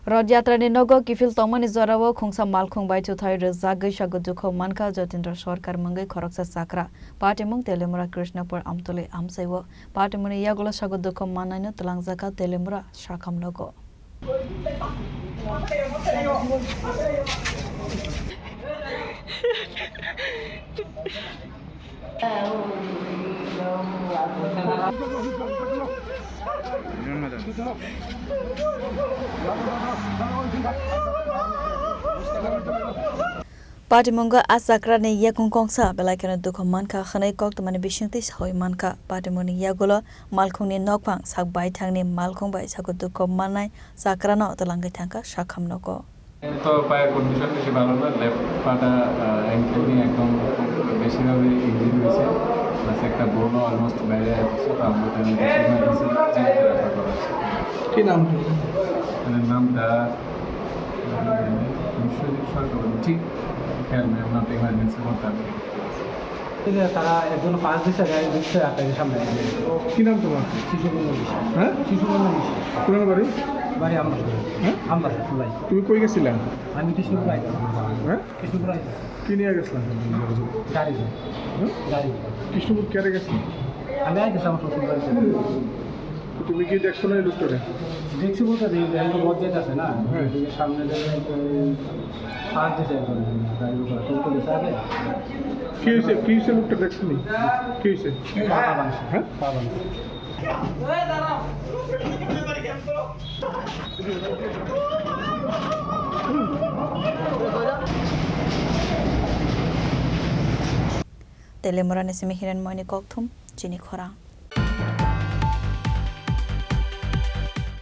रथयात्रानि नगो किफिल तमनि जरावो खुंसा मालखुं बायथु थाय रजागै सागु दुखौ मानका जतिन्द्र सरकार मंगै खरकसा साकरा पाटिमुं तेलेमुरा कृष्णपुर आमतले आमसाइवो पाटिमुनि यागुला सागु दुखौ मानायनो तलांजाका तेलेमुरा साखाम नगो Patimunga asakrane yakungkongsa belakana dukho manka khanai kok tamani bisingti sahoi manka patimuni yagulo malkhungni nokpang sakbai thangni malkhung bai saku dukho manai sakrano talangai thangka shakham noko তো পায়ের condition বেশি ভালো না left পাটা অ্যাঙ্কেলনি একদম বেশিভাবে ইঞ্জুরি হয়েছে plus একটা বোনও অলমোস্ট বাইরে আসছে তো আমরা কি নাম নামটা ঠিক খেয়াল নেই আপনার ইমার্জেন্সি করতে হবে তারা একজন পাঁচ দিচ্ছে গাড়ি দিচ্ছে আপনাদের সামনে কি নাম তোমার শিশুকুমার হ্যাঁ শিশুকুমার পুরানো বাড়ি বাড়ি আমরা হ্যাঁ আমরা ভাই তুমি কই গেছিলা আমি কৃষ্ণপুর হ্যাঁ কৃষ্ণপুর কি নিয়ে গেছিলাম গাড়ি গাড়ি কৃষ্ণপুর কেটে গেছি আমি গেছি আমার শ্বশুর বাড়িতে তুমি কি দেখছো না লোকটারে দেখছি বলতে মজ্জাদ আছে না সামনে পাঁচ দিচ্ছে একজন গাড়ির উপরে টোটো দিচ্ছে আগে কি হয়েছে লোকটা দেখছো নি কি হয়েছে হ্যাঁ Telemura nesimi hiran moini kokthum chini khora